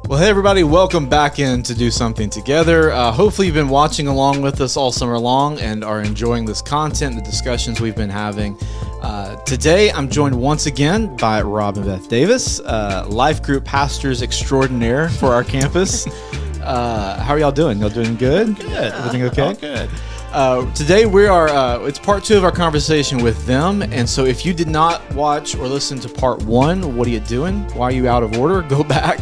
Well, hey, everybody, welcome back in to Do Something Together. Hopefully you've been watching along with us all summer long and are enjoying this content, the discussions we've been having. Today, I'm joined once again by Rob and Beth Davis, life group pastors extraordinaire for our campus. How are y'all doing? Y'all doing good? Good. Everything okay? All good. Today we are, it's part 2 of our conversation with them. And so if you did not watch or listen to part 1, what are you doing? Why are you out of order? Go back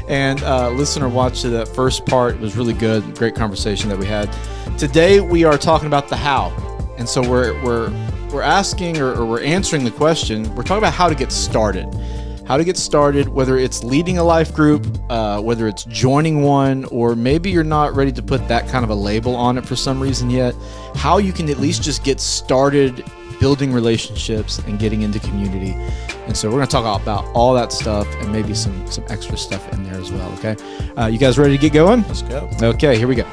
and listen or watch to that first part. It was really good. Great conversation that we had. Today we are talking about the how. And so we're asking or we're answering the question. We're talking about how to get started. How to get started, whether it's leading a life group, whether it's joining one, or maybe you're not ready to put that kind of a label on it for some reason yet. How you can at least just get started building relationships and getting into community. And so we're going to talk about all that stuff and maybe some extra stuff in there as well, okay? You guys ready to get going? Let's go. Okay, here we go.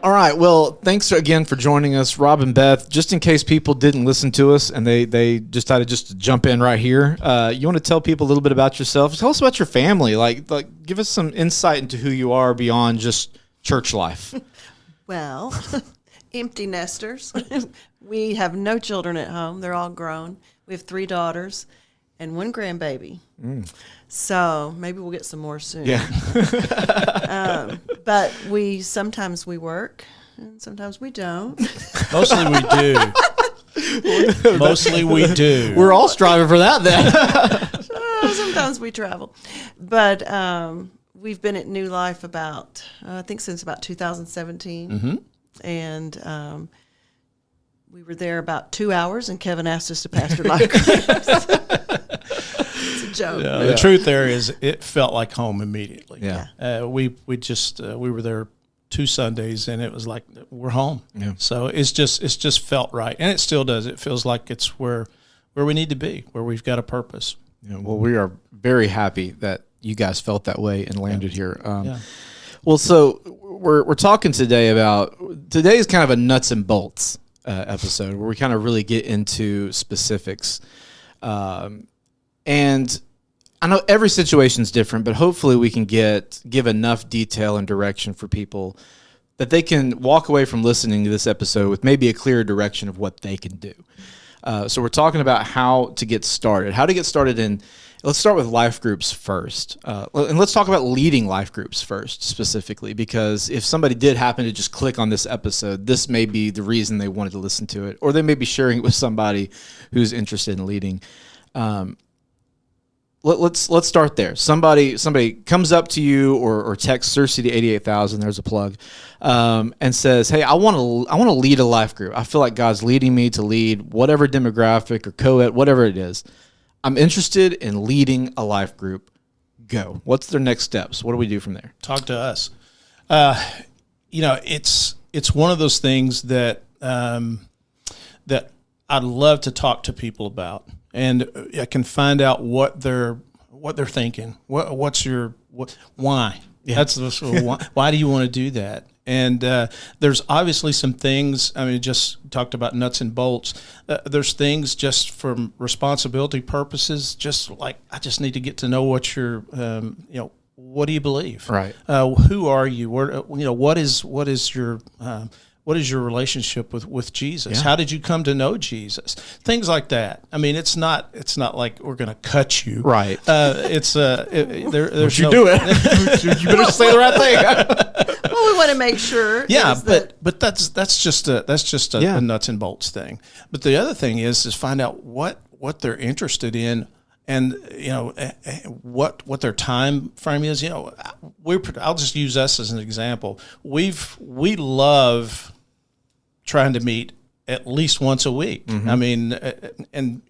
All right. Well, thanks again for joining us, Rob and Beth. Just in case people didn't listen to us and they decided just to jump in right here, you want to tell people a little bit about yourself? Tell us about your family. Like give us some insight into who you are beyond just church life. Well, empty nesters. We have no children at home. They're all grown. We have 3 daughters and 1 grandbaby. So maybe we'll get some more soon. Yeah. But sometimes we work and sometimes we don't. Mostly we do. Mostly we do. We're all striving for that then. Sometimes we travel. But we've been at New Life about, I think since about 2017. Mm-hmm. And we were there about 2 hours and Kevin asked us to pastor life groups. Joke. Yeah, the truth there is it felt like home immediately. Yeah. We were there 2 Sundays and it was like we're home. Yeah. So it's just felt right, and it still does. It feels like it's where we need to be, where we've got a purpose. Yeah, well, we are very happy that you guys felt that way and landed here. Well, so we're talking today is kind of a nuts and bolts episode where we kind of really get into specifics. And I know every situation is different, but hopefully we can give enough detail and direction for people that they can walk away from listening to this episode with maybe a clear direction of what they can do. So we're talking about how to get started. Let's start with life groups first. And let's talk about leading life groups first specifically, because if somebody did happen to just click on this episode, this may be the reason they wanted to listen to it, or they may be sharing it with somebody who's interested in leading. Let's start there. Somebody comes up to you or texts Cersei to 88,000. There's a plug, and says, "Hey, I want to lead a life group. I feel like God's leading me to lead whatever demographic or co-ed, whatever it is. I'm interested in leading a life group. Go. What's their next steps? What do we do from there?" Talk to us. It's one of those things that that I'd love to talk to people about. And I can find out what they're thinking. Why? Yeah. That's why do you want to do that? And there's obviously some things. I mean, just talked about nuts and bolts. There's things just from responsibility purposes. Just like I just need to get to know what you're. What do you believe? Right. Who are you? What is your relationship with Jesus? Yeah. How did you come to know Jesus? Things like that. I mean, it's not like we're going to cut you. Right. There's you do it. You better say the right thing. Well, we want to make sure. Yeah, but that's just a nuts and bolts thing. But the other thing is find out what they're interested in. And what their time frame is. I'll just use us as an example. We love trying to meet at least once a week. Mm-hmm. I mean, and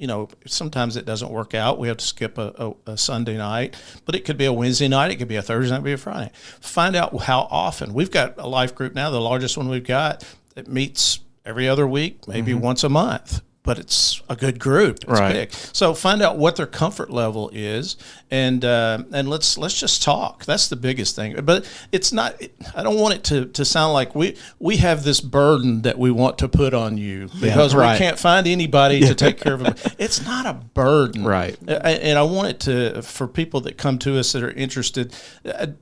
sometimes it doesn't work out. We have to skip a Sunday night, but it could be a Wednesday night. It could be a Thursday night. It could be a Friday. Find out how often. We've got a life group now. The largest one we've got, it meets every other week, maybe once a month. but it's a good group. It's Right. big. So find out what their comfort level is, and let's just talk. That's the biggest thing. But it's not. I don't want it to sound like we have this burden that we want to put on you because we can't find anybody to take care of them. It's not a burden, Right. And I want it to, for people that come to us that are interested,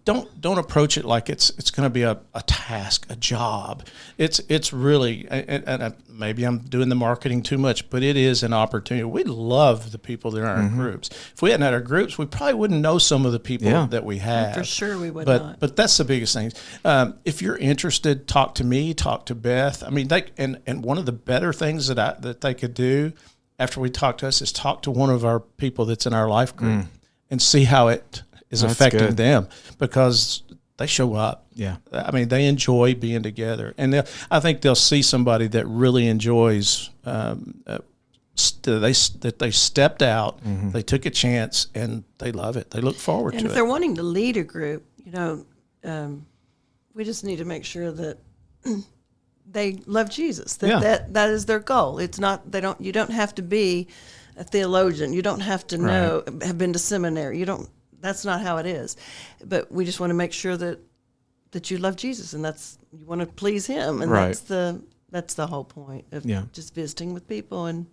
don't approach it like it's going to be a task, a job. It's really, and maybe I'm doing the marketing too much, but it is an opportunity. We love the people that are in our groups. If we hadn't had our groups, we probably wouldn't know some of the people that we have. For sure we would not. But that's the biggest thing. If you're interested, talk to me, talk to Beth. I mean, and one of the better things that they could do after we talk to us is talk to one of our people that's in our life group and see how it is affecting them, because they show up. Yeah. I mean, they enjoy being together. And I think they'll see somebody that really enjoys that they stepped out, they took a chance, and they love it. They look forward to it. And if they're wanting to lead a group, we just need to make sure that they love Jesus. That is their goal. It's not, you don't have to be a theologian. You don't have to have been to seminary. That's not how it is. But we just want to make sure that you love Jesus, and you want to please him. And that's the whole point of just visiting with people, and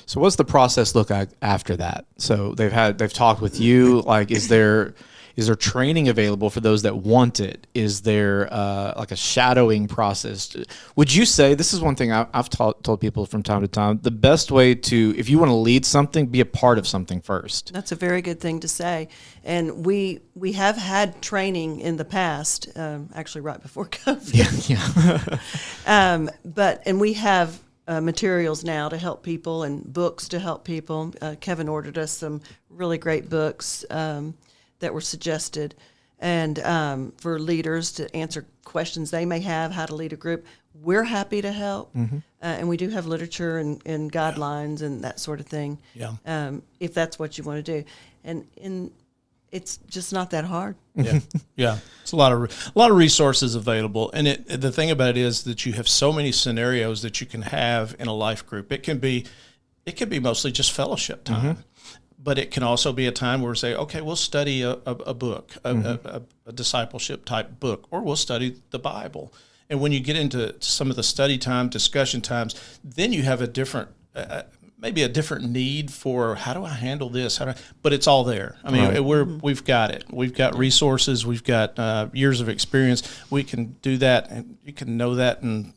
So what's the process look like after that? So they've talked with you. Like, is there training available for those that want it? Is there like a shadowing process? Would you say, this is one thing I've told people from time to time, the best way if you want to lead something, be a part of something first. That's a very good thing to say. And we have had training in the past, actually right before COVID. And we have materials now to help people and books to help people. Kevin ordered us some really great books that were suggested, and for leaders to answer questions they may have, how to lead a group. We're happy to help, and we do have literature and guidelines and that sort of thing. If that's what you want to do, and it's just not that hard. It's a lot of resources available, and the thing about it is that you have so many scenarios that you can have in a life group. It can be mostly just fellowship time. But it can also be a time where we say, okay, we'll study a book, a discipleship type book, or we'll study the Bible. And when you get into some of the study time, discussion times, then you have a different, maybe a different need for how do I handle this? But it's all there. I mean, we've got it. We've got resources. We've got years of experience. We can do that, and you can know that in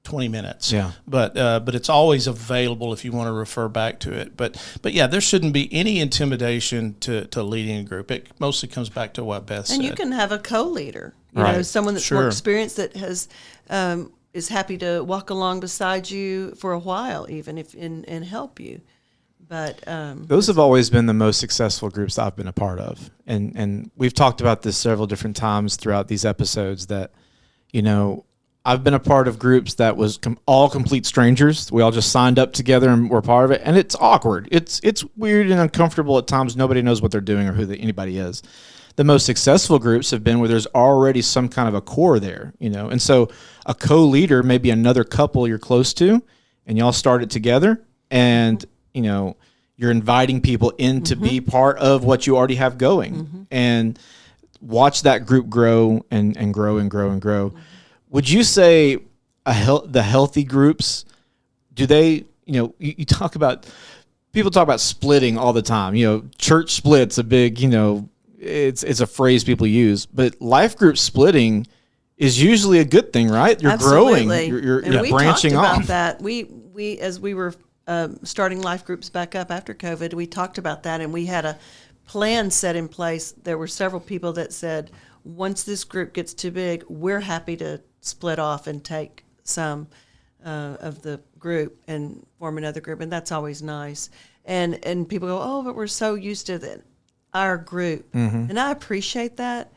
20 minutes. But it's always available if you want to refer back to it. But yeah, there shouldn't be any intimidation to leading a group. It mostly comes back to what Beth said. And you can have a co-leader, someone that's more experienced that has is happy to walk along beside you for a while, even and help you. But those have always been the most successful groups I've been a part of, and we've talked about this several different times throughout these episodes that I've been a part of groups that was all complete strangers. We all just signed up together and were part of it, and it's awkward. It's weird and uncomfortable at times. Nobody knows what they're doing or who anybody is. The most successful groups have been where there's already some kind of a core there, and so a co-leader may be another couple you're close to, and y'all start it together, and you're inviting people in to be part of what you already have going, and watch that group grow and grow and grow and grow. Would you say the healthy groups, do they, you talk about, people talk about splitting all the time. Church split's a big, it's a phrase people use, but life group splitting is usually a good thing, right? You're growing, you're branching off. We talked about that. We as we were starting life groups back up after COVID, we talked about that, and we had a plan set in place. There were several people that said, once this group gets too big, we're happy to split off and take some of the group and form another group, and that's always nice. And people go, oh, but we're so used to our group, and I appreciate that.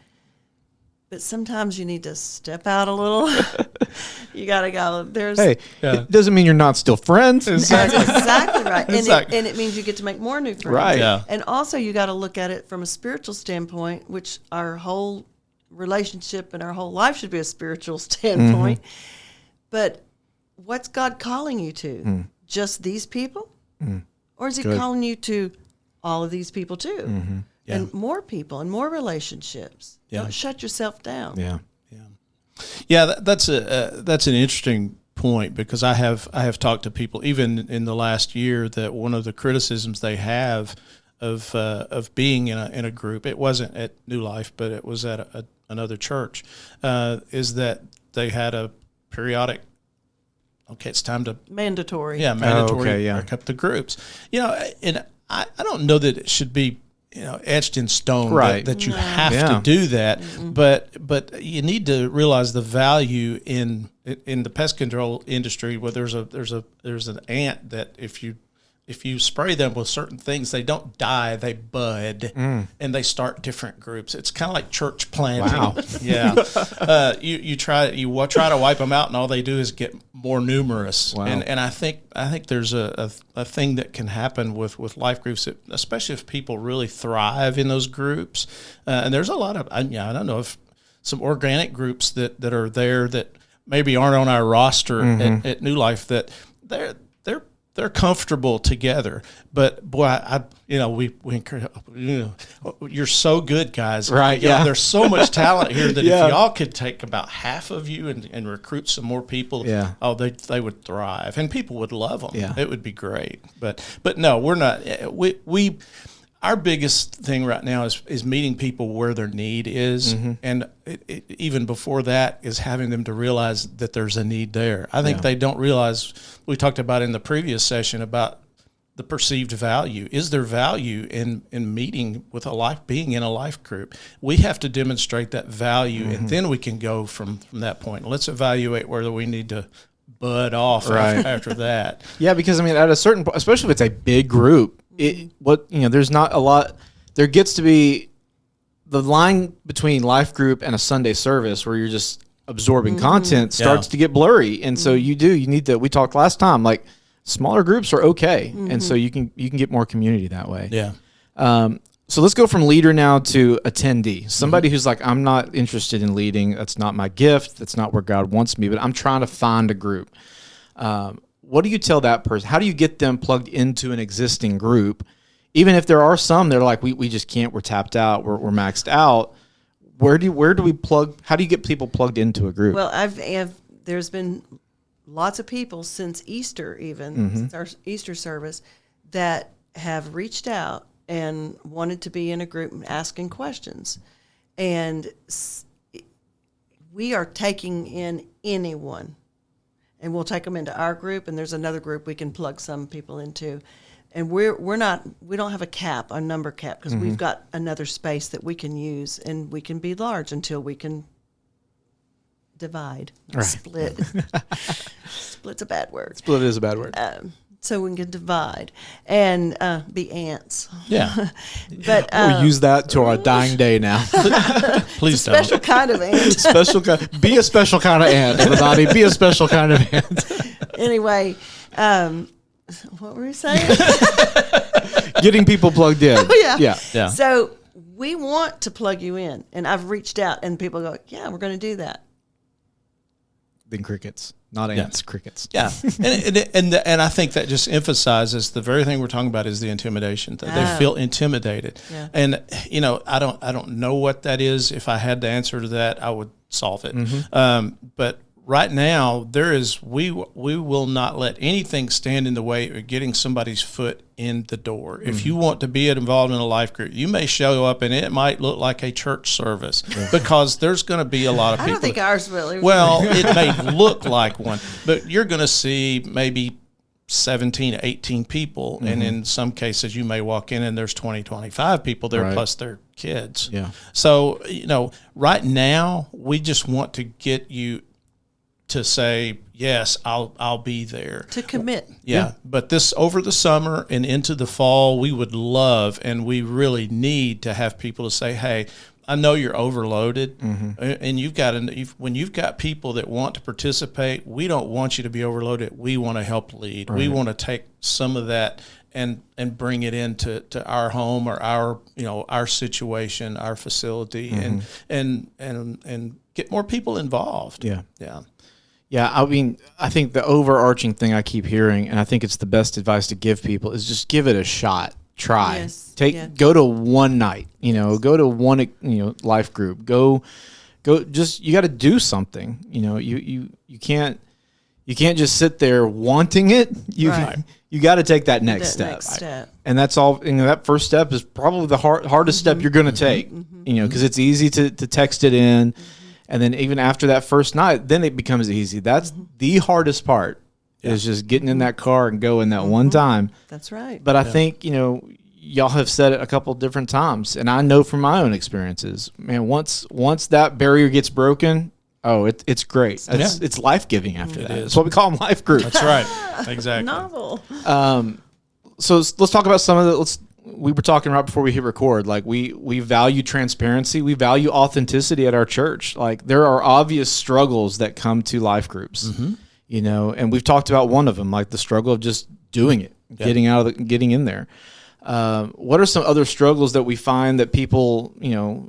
But sometimes you need to step out a little. You got to go. It doesn't mean you're not still friends. That's exactly right. Exactly. And it means you get to make more new friends. Right. Yeah. And also you got to look at it from a spiritual standpoint, which our whole relationship and our whole life should be a spiritual standpoint. But what's God calling you to? Just these people? Or is he Good. calling you to all of these people too? Yeah. And more people and more relationships. Yeah. Don't shut yourself down. Yeah. Yeah, that's an interesting point, because I have talked to people even in the last year that one of the criticisms they have of being in a group, it wasn't at New Life, but it was at another church, is that they had a periodic. Okay, it's time to Mandatory. mandatory yeah. break up the groups. And I don't know that it should be etched in stone Right. that you have Yeah. to do that, but you need to realize the value in the pest control industry, where there's an ant that if you spray them with certain things, they don't die, they bud, and they start different groups. It's kind of like church planting. Wow. Yeah. You try to wipe them out, and all they do is get more numerous. Wow. And I think there's a thing that can happen with life groups, especially if people really thrive in those groups. And there's a lot of, I don't know, if some organic groups that are there that maybe aren't on our roster at New Life, that they're comfortable together. But boy, you're so good, guys. Right, yeah. There's so much talent here that Yeah. if y'all could take about half of you and recruit some more people, Yeah. they would thrive, and people would love them. Yeah. It would be great. But no, we're not. We our biggest thing right now is meeting people where their need is, and even before that is having them to realize that there's a need there. I think they don't realize. We talked about in the previous session about the perceived value. Is there value in meeting with being in a life group? We have to demonstrate that value, and then we can go from that point. Let's evaluate whether we need to bud off after that. Yeah, because I mean, at a certain point, especially if it's a big group, there's not a lot. There gets to be the line between life group and a Sunday service where you're just absorbing content starts to get blurry, and so you need to. We talked last time, like smaller groups are okay, and so you can get more community that way. Yeah. So let's go from leader now to attendee. Somebody who's like, I'm not interested in leading. That's not my gift. That's not where God wants me. But I'm trying to find a group. What do you tell that person? How do you get them plugged into an existing group? Even if there are some, they're like, we just can't. We're tapped out. We're maxed out. Where do we plug? How do you get people plugged into a group? Well, there's been lots of people since Easter, since our Easter service, that have reached out and wanted to be in a group and asking questions. And we are taking in anyone. And we'll take them into our group, and there's another group we can plug some people into. And we don't have a number cap, because we've got another space that we can use, and we can be large until we can divide, split. Split's a bad word. Split is a bad word. So we can divide and be ants. Yeah. But We'll use that to our dying day now. Please don't. special kind of ant. Be a special kind of ant, everybody. Be a special kind of ant. Anyway, what were we saying? Getting people plugged in. Oh, yeah. Yeah. So we want to plug you in, and I've reached out, and people go, "Yeah, we're going to do that." Then crickets, not ants, crickets. Yeah, and I think that just emphasizes the very thing we're talking about is the intimidation. That they feel intimidated, and I don't know what that is. If I had the answer to that, I would solve it. But right now, we will not let anything stand in the way of getting somebody's foot in the door. If you want to be involved in a life group, you may show up and it might look like a church service because there's going to be a lot of people. I don't think ours will. Well, it may look like one, but you're going to see maybe 17, 18 people. And in some cases, you may walk in and there's 20, 25 people there plus their kids. Yeah. So, right now, we just want to get you to say, yes, I'll be there. To commit. Yeah. But this over the summer and into the fall, we would love, and we really need to have people to say, hey, I know you're overloaded, and when you've got people that want to participate, we don't want you to be overloaded. We want to help lead. We want to take some of that and bring it into our home or our situation, our facility, and get more people involved. Yeah. Yeah. Yeah, I mean, I think the overarching thing I keep hearing, and I think it's the best advice to give people, is just give it a shot. Try. Yes. Go to one night, go to one, life group. Go just, you got to do something. You can't just sit there wanting it. You got to take that next step. And that's all, that first step is probably the hardest step you're going to take, because it's easy to text it in. And then even after that first night, then it becomes easy. That's the hardest part is just getting in that car and going that one time. That's right. But I think, y'all have said it a couple different times, and I know from my own experiences, man, once that barrier gets broken, it's great. It's life-giving after that. That's what we call them, life groups. That's right. Exactly. Novel. So let's talk about some of the, we were talking right before we hit record, like we value transparency. We value authenticity at our church. Like there are obvious struggles that come to life groups, and we've talked about one of them, like the struggle of just doing it, getting in there. What are some other struggles that we find that people,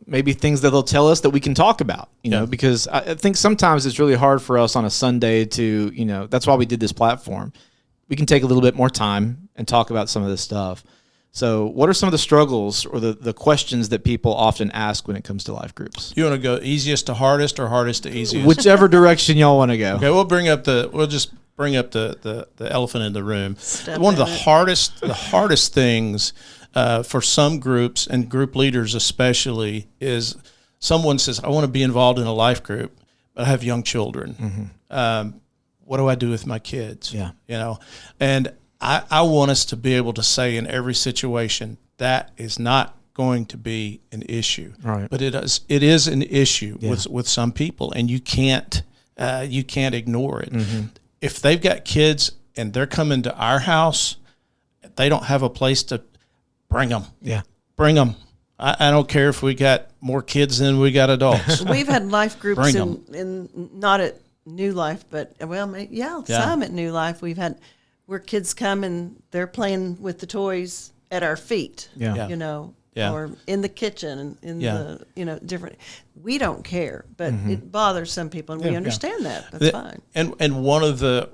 maybe things that they'll tell us that we can talk about, because I think sometimes it's really hard for us on a Sunday to, that's why we did this platform. We can take a little bit more time and talk about some of this stuff. So what are some of the struggles or the questions that people often ask when it comes to life groups? You want to go easiest to hardest or hardest to easiest? Whichever direction y'all want to go. Okay, we'll just bring up the elephant in the room. One of the hardest things for some groups and group leaders especially is someone says, I want to be involved in a life group, but I have young children. What do I do with my kids? Yeah. And I want us to be able to say in every situation that is not going to be an issue, right? But it is an issue with some people, and you can't ignore it. If they've got kids and they're coming to our house, they don't have a place to bring them. Yeah, bring them. I don't care if we got more kids than we got adults. We've had life groups in not at New Life, but some at New Life. We've had where kids come and they're playing with the toys at our feet, or in the kitchen and the, different. We don't care, but it bothers some people, and we understand that. That's fine. And one of the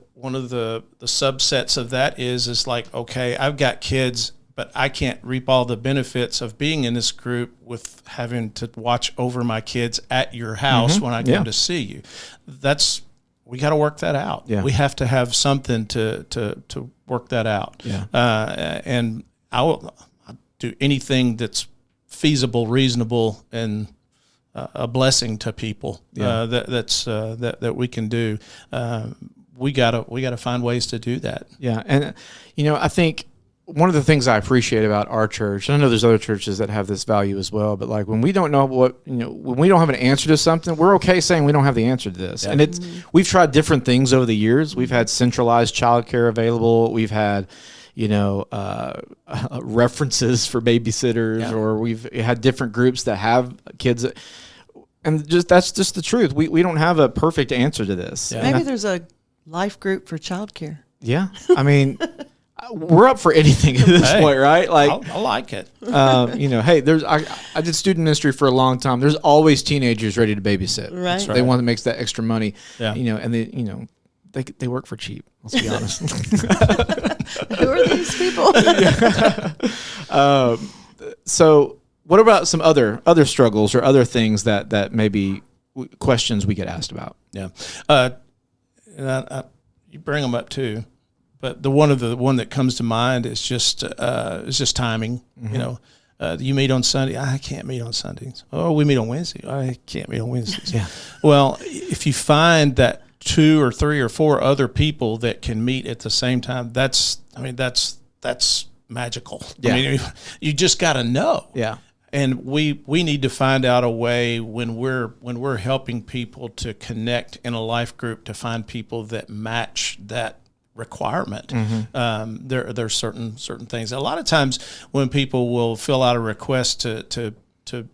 subsets of that is like, okay, I've got kids, but I can't reap all the benefits of being in this group with having to watch over my kids at your house when I come to see you. We got to work that out. Yeah. We have to have something to work that out. Yeah. And I'll do anything that's feasible, reasonable, and a blessing to people. That we can do. We gotta find ways to do that. Yeah, and I think one of the things I appreciate about our church, and I know there's other churches that have this value as well, but like when we don't know when we don't have an answer to something, we're okay saying we don't have the answer to this. Yeah. And we've tried different things over the years. We've had centralized childcare available. We've had, references for babysitters, or we've had different groups that have kids. And that's just the truth. We don't have a perfect answer to this. Yeah. Maybe there's a life group for childcare. Yeah. I mean, we're up for anything at this point, right? Like, I like it. Hey, I did student ministry for a long time. There's always teenagers ready to babysit. Right. They want to make that extra money. Yeah. And they work for cheap. Let's be honest. Who are these people? So what about some other struggles or other things that maybe questions we get asked about? Yeah. You bring them up too. But the one that comes to mind is just timing. You meet on Sunday. I can't meet on Sundays. Oh, we meet on Wednesday. I can't meet on Wednesdays. Yeah. Well, if you find that 2 or 3 or 4 other people that can meet at the same time, that's magical. Yeah. I mean, you just got to know. Yeah. And we need to find out a way when we're helping people to connect in a life group to find people that match that requirement. There's certain things. A lot of times when people will fill out a request to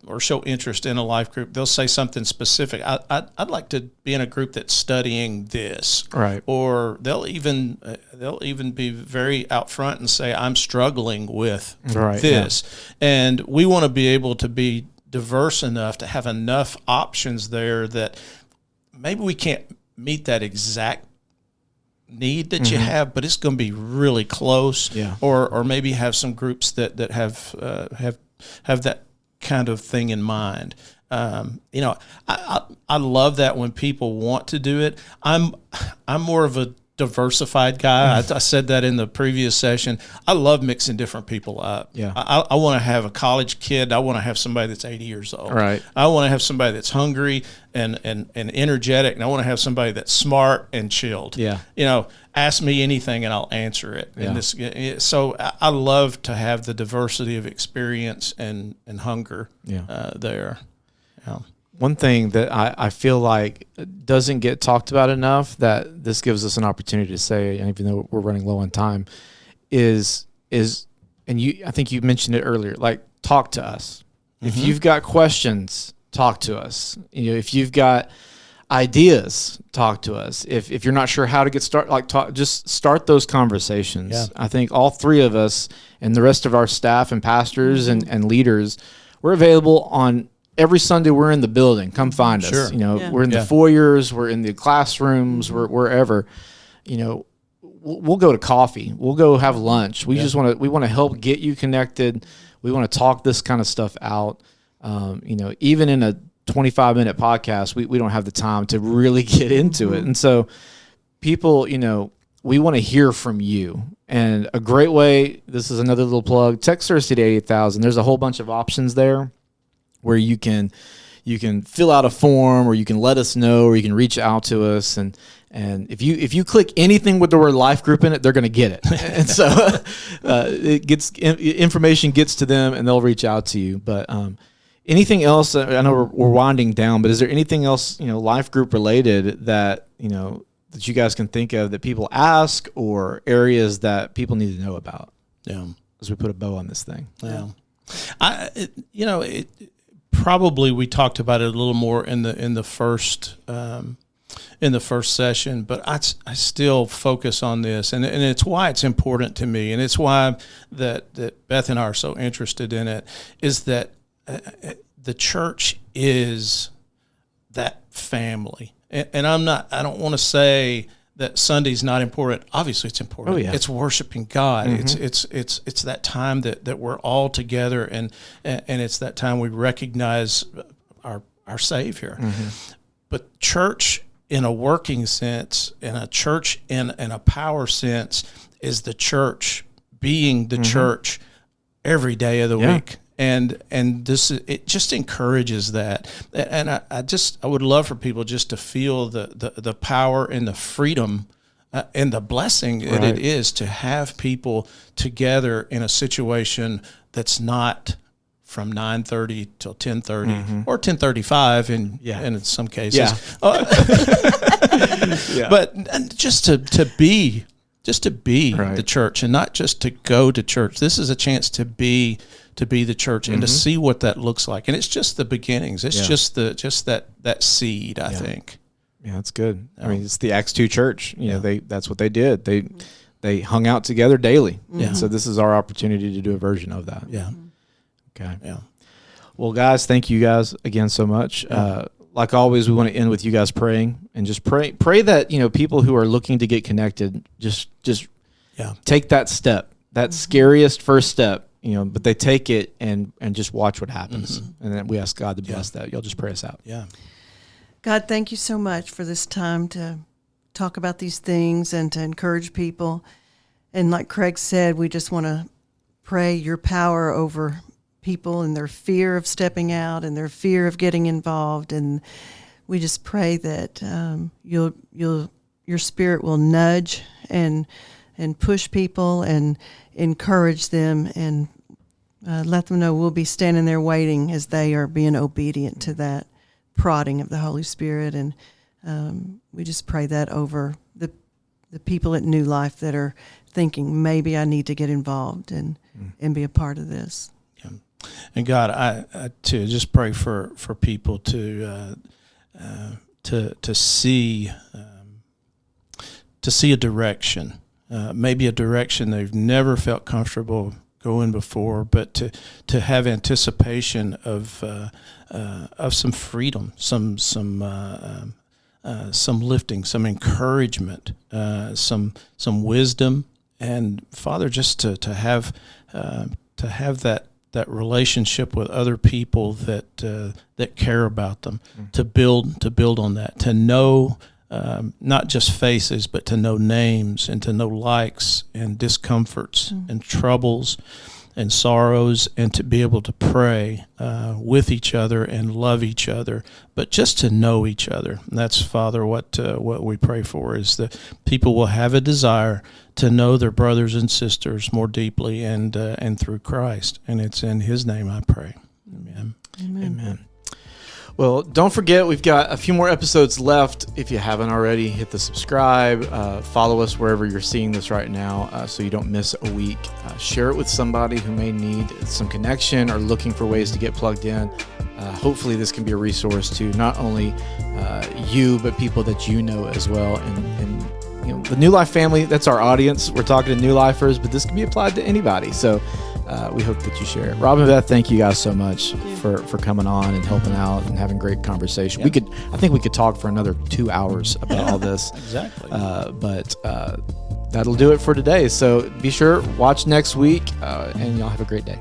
or show interest in a life group, they'll say something specific. I'd like to be in a group that's studying this, right? Or they'll even be very out front and say, I'm struggling with this. Yeah. And we want to be able to be diverse enough to have enough options there that maybe we can't meet that exact need that you have, but it's going to be really close. Yeah. Or maybe have some groups that have that kind of thing in mind. I love that when people want to do it. I'm more of a diversified guy. I said that in the previous session. I love mixing different people up. Yeah. I want to have a college kid. I want to have somebody that's 80 years old. Right. I want to have somebody that's hungry and energetic, and I want to have somebody that's smart and chilled. Yeah. Ask me anything and I'll answer it. Yeah. And so I love to have the diversity of experience and hunger there. Yeah. One thing that I feel like doesn't get talked about enough, that this gives us an opportunity to say, and even though we're running low on time, is and I think you mentioned it earlier, like, talk to us. If you've got questions, talk to us. If you've got ideas, talk to us. If you're not sure how to get started, just start those conversations. Yeah. I think all three of us and the rest of our staff and pastors and leaders, we're available on every Sunday. We're in the building. Come find us. Sure. We're in the foyers, we're in the classrooms, we're wherever. We'll go to coffee. We'll go have lunch. We want to help get you connected. We want to talk this kind of stuff out. Even in a 25-minute podcast, we don't have the time to really get into it. And so people, we want to hear from you. And a great way, this is another little plug, text Thursday to 88,000. There's a whole bunch of options there where you can fill out a form, or you can let us know, or you can reach out to us. And if you click anything with the word life group in it, they're going to get it. And so information gets to them, and they'll reach out to you. But anything else? I know we're winding down, but is there anything else life group related that that you guys can think of that people ask, or areas that people need to know about? Yeah, as we put a bow on this thing. Yeah, probably we talked about it a little more in the first session, but I still focus on this, and it's why it's important to me, and it's why that Beth and I are so interested in it, is that the church is that family, and I don't want to say that Sunday's not important. Obviously, it's important. Oh, yeah. It's worshiping God. It's that time that we're all together, and it's that time we recognize our Savior. But church, in a working sense, and a church in a power sense, is the church being the church every day of the week. And this, it just encourages that, and I would love for people just to feel the power and the freedom and the blessing that it is to have people together in a situation that's not from 9:30 till 10:30 or 10:35 in some cases. But just to be the church, and not just to go to church. This is a chance to be the church and to see what that looks like. And it's just the beginnings. It's just that seed, I think. Yeah, that's good. I mean, it's the Acts 2 church. That's what they did. They hung out together daily. Yeah. So this is our opportunity to do a version of that. Yeah. Okay. Yeah. Well, guys, thank you guys again so much. Like always, we want to end with you guys praying, and just pray that people who are looking to get connected just take that step, that scariest first step. But they take it and just watch what happens, and then we ask God to bless that. Y'all just pray us out. Yeah. God, thank you so much for this time to talk about these things and to encourage people. And like Craig said, we just want to pray your power over people and their fear of stepping out and their fear of getting involved. And we just pray that your spirit will nudge and push people and encourage them, and let them know we'll be standing there waiting as they are being obedient to that prodding of the Holy Spirit. And we just pray that over the people at New Life that are thinking, maybe I need to get involved and be a part of this. Yeah. And God, I too just pray for people to see a direction, maybe a direction they've never felt comfortable going before, but to have anticipation of some freedom, some some lifting, some encouragement, some wisdom, and Father, just to have that relationship with other people that care about them, to build on that, to know not just faces, but to know names and to know likes and discomforts and troubles and sorrows, and to be able to pray with each other and love each other, but just to know each other. And that's, Father, what we pray for, is that people will have a desire to know their brothers and sisters more deeply and through Christ. And it's in His name I pray. Amen. Amen. Amen. Well, don't forget, we've got a few more episodes left. If you haven't already, hit the subscribe. Follow us wherever you're seeing this right now, so you don't miss a week. Share it with somebody who may need some connection or looking for ways to get plugged in. Hopefully this can be a resource to not only you, but people that you know as well. And the New Life family, that's our audience. We're talking to New Lifers, but this can be applied to anybody. So we hope that you share it. Rob and Beth, thank you guys so much for coming on and helping out and having great conversation. Yep. I think we could talk for another 2 hours about all this. Exactly. But that'll do it for today. So be sure, watch next week, and y'all have a great day.